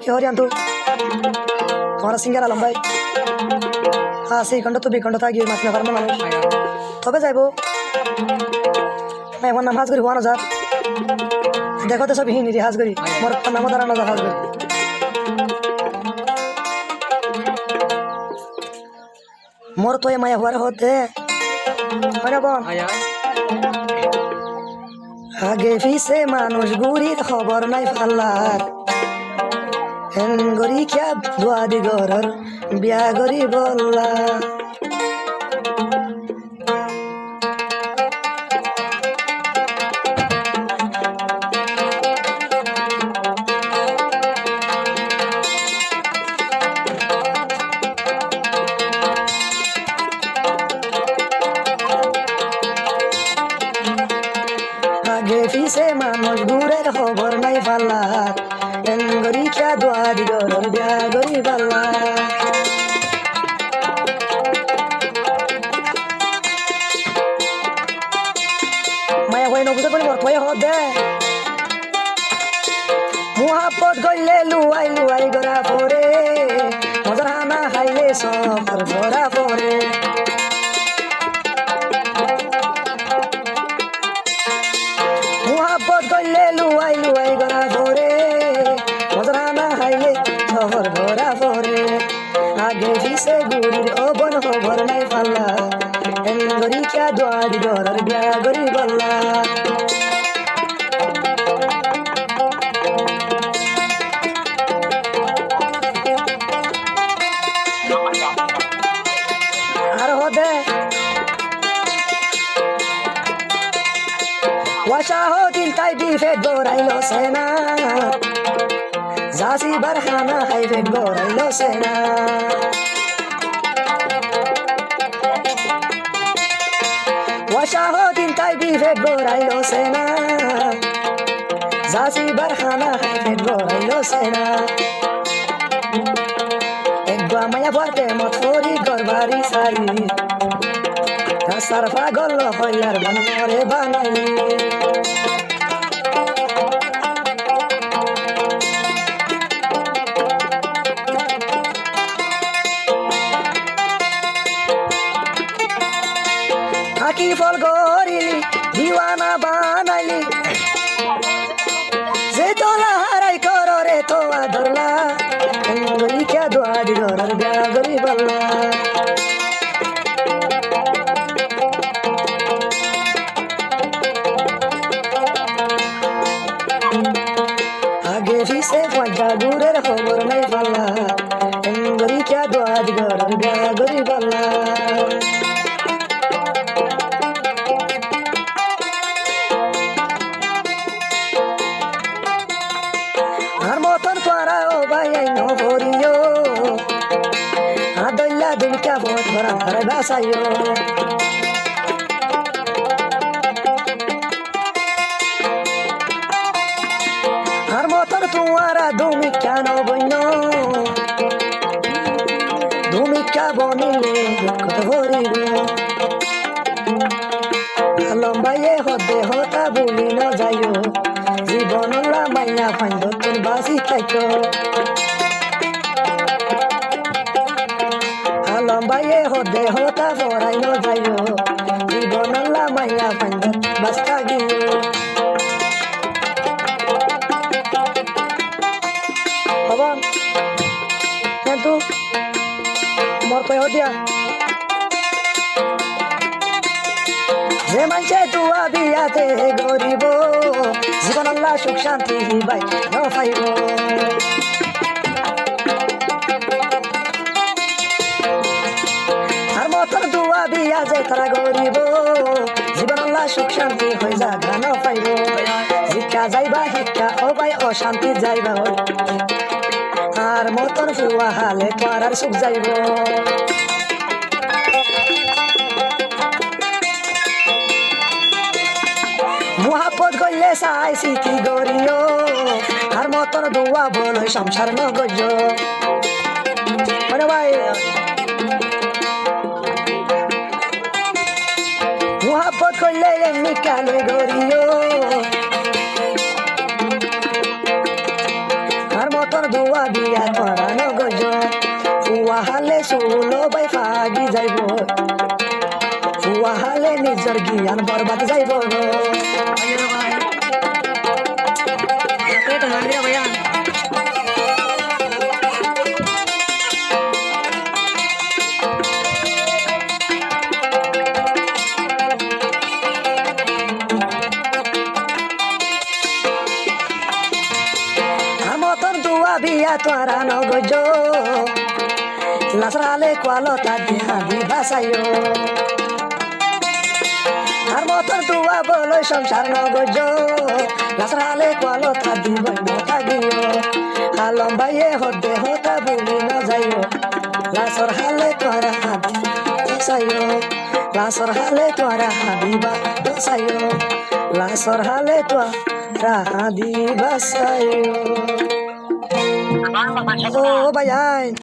কি হরিয়ান্তু তোমার সিঙ্গার আলম ভাই হ্যাঁ সেই খণ্ড তো বিখণ্ড থাকি মাছ না পারেন মানুষ তবে যাইব এখন নাম হাজ করি হওয়া যার দেখো তো সব হিনি হাজ করি মোর নাম দাঁড়ানো যার হাজ করি মোর তো এ মায়া হওয়ার হতে হয় না বোন আগে ফিসে মানুষ গুড়ির খবর নাই ফাল্লার হেন গরি খ্যা দোয়া দি ঘরর বিয়া গরি বললা আগে ফিসে মানুষ গুড়ের খবর নাই ফাল্লার হেন গরি খ্যা দোয়া দি ঘরর বিয়া গরি বললা মায়া হয়ে নবুঝে বলি মোর থয়ে হদ দে মুহাব্বত গইলে লুয়াই লুয়াই গড়া পরে মজার হানা খাইলে সফর ভরা পরে মুহাব্বত গইলে লুয়াই লুয়াই গড়া পরে মজার হানা খাইলে সফর ভরা পরে আগে ফিসে গুড়ির অবন খবর নাই ফাল্লা এন গরি খ্যা দোয়া দি ঘরর বিয়া গরি বললা আর হদে ওয়াশাহদিন তাই বিফেট গড়াইল সেনা জাসি বারখানা হাইফেট গড়াইল সেনা ওয়াশাহদিন তাই বিফেট গড়াইল সেনা জাসি বারখানা হাইফেট গড়াইল সেনা একবা মায়া ভরতে মত ফরি গরবারি সারি রাস্তার পাগল হইয়ার বনরে বানাইলি আকি ফল গরিলি দিওয়ানা বানাইলি যে তোলা হারাই কররে তো আদরলা গরি খ্যা দোয়া দি ঘরর বিয়া গরি বললা আগে ফিসে পয়সা গুড়ের খবর নাই পাল্লা গরি খ্যা দোয়া দি ঘরর বিয়া গরি বললা আর মতন তোরা ও ভাই আইন ভরিও আদল্লা দুলকা বট ভরা ঘরে বাসাইও আর মতন তোমারা তুমি কেন বইন তুমি কা বনিলে কত ভরিব লম্বাইয়ে হদে হতা বলি ন যাইও জীবনরা মাইয়া ফাইন্দ তোর বাসি থাইকো লম্বাইয়ে হদে হতা পড়াই ন যাইও জীবনরা মাইয়া ফাইন্দ বাস থাকিও হবন কিন্তু মোর কই হদিয়া যে মানছে দুয়া বিয়াতে গরিব জীবন আল্লাহ সুখ শান্তি বাই পাইব আর মতন দুয়া বিয়া যে তারা গরিব জীবন আল্লাহ সুখ শান্তি হয়ে যা গান পাইব শিক্ষা যাইবা শিক্ষা ও ভাই অশান্তি যাইবা আর মতন ফুয়া হালে পারার সুখ যাইব মুহাব্বত গইলে চাই চিঠি গরিও আর মতন দোয়া বল সংসার নগজ ভাই মুহাব্বত করলে এমনি কালে গরিও দুয়া বিয়া করানো গজ ফুয়া হালে শুলো বাই ফাগি যাইব ফুয়া হালে নিজর জ্ঞান বরবাদ যাইব গো মতন দুয়া বিয়া তোরা নগজ নাসরালে কোয়ালতা দিহা দিবাসায়ো আর মতন দুয়া বলো সংসার নগজ নাসরালে কোয়ালতা দিবই নতা গিও আলম ভাইয়ে হদে হতা বুলি ন যাইও লাসর হালে তোরা হাবি দসায়ো লাসর হালে তোরা হাবিবা দসায়ো লাসর হালে তোরা হাবি বাসায়ো ও ভাই